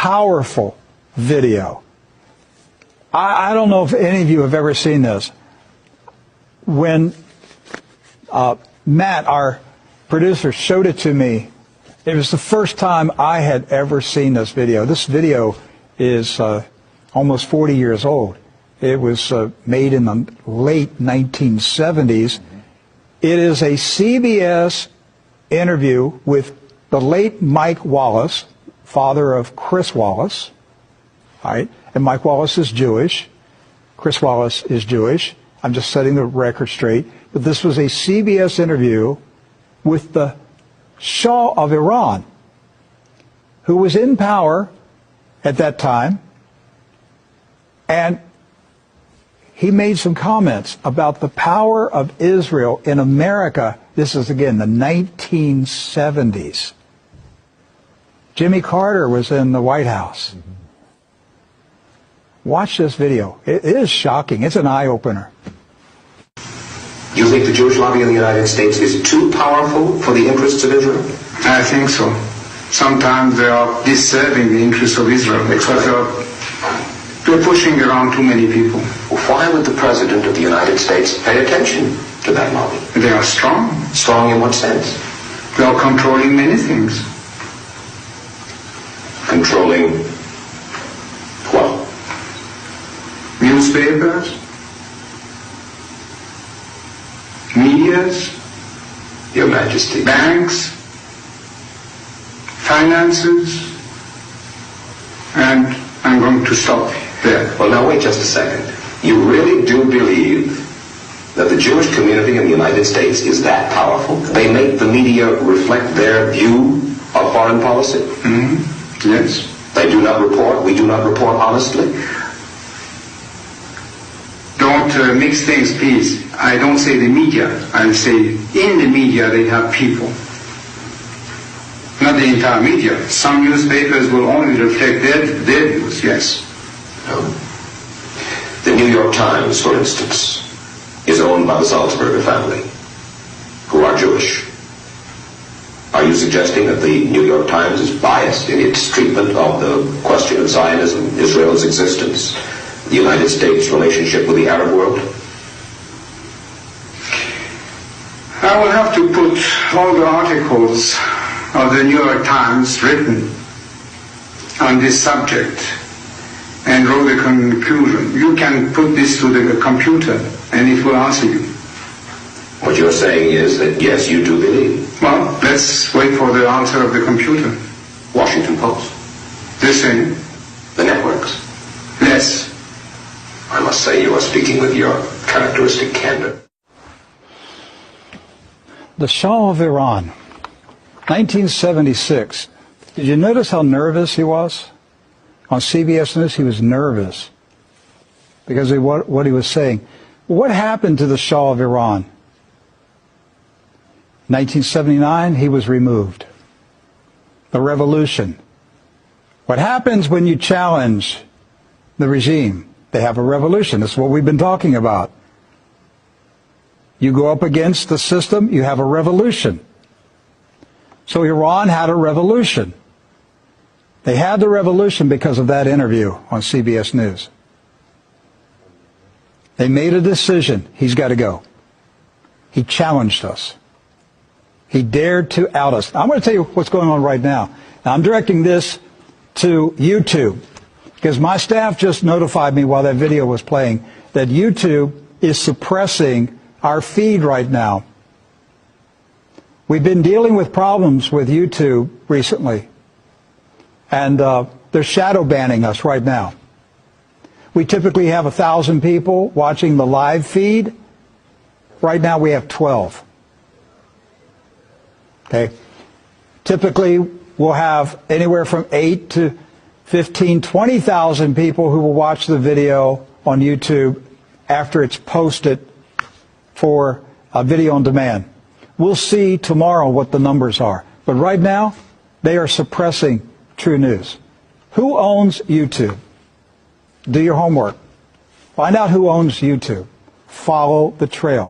powerful video. I don't know if any of you have ever seen this. When Matt, our producer, showed it to me, it was the first time I had ever seen this video. This video is almost 40 years old. It was made in the late 1970s. It is a CBS interview with the late Mike Wallace, father of Chris Wallace, right? And Mike Wallace is Jewish. Chris Wallace is Jewish. I'm just setting the record straight. But this was a CBS interview with the Shah of Iran, who was in power at that time. And he made some comments about the power of Israel in America. This is, again, the 1970s. Jimmy Carter was in the White House. Watch this video. It is shocking. It's an eye-opener. You think the Jewish lobby in the United States is too powerful for the interests of Israel? I think so. Sometimes they are disturbing the interests of Israel because they're pushing around too many people. Why would the President of the United States pay attention to that lobby? They are strong. Strong in what sense? They are controlling many things. Controlling what? Newspapers, medias, Your Majesty. banks, finances, and I'm going to stop there. Well, now wait just a second. You really do believe that the Jewish community in the United States is that powerful? They make the media reflect their view of foreign policy? Mm-hmm. Yes. They do not report, we do not report honestly? Don't mix things, please. I don't say the media. I say in the media they have people. Not the entire media. Some newspapers will only reflect their views, yes. No. The New York Times, for instance, is owned by the Salzburger family, who are Jewish. Are you suggesting that the New York Times is biased in its treatment of the question of Zionism, Israel's existence, the United States' relationship with the Arab world? I will have to put all the articles of the New York Times written on this subject and draw the conclusion. You can put this to the computer and it will answer you. What you're saying is that, yes, you do believe. Well, let's wait for the answer of the computer. Washington Post. The same. The networks. Less. I must say you are speaking with your characteristic candor. The Shah of Iran, 1976. Did you notice how nervous he was? On CBS News, he was nervous because of what he was saying. What happened to the Shah of Iran? 1979, he was removed. The revolution. What happens when you challenge the regime? They have a revolution. That's what we've been talking about. You go up against the system, you have a revolution. So Iran had a revolution. They had the revolution because of that interview on CBS News. They made a decision. He's got to go. He challenged us. He dared to out us. I'm going to tell you what's going on right now. Now, I'm directing this to YouTube because my staff just notified me while that video was playing that YouTube is suppressing our feed right now. We've been dealing with problems with YouTube recently, and they're shadow banning us right now. We typically have 1,000 people watching the live feed. Right now we have 12. Okay. Typically we'll have anywhere from 8 to 15, 20,000 people who will watch the video on YouTube after it's posted for a video on demand. We'll see tomorrow what the numbers are. But right now, they are suppressing True News. Who owns YouTube? Do your homework. Find out who owns YouTube. Follow the trail.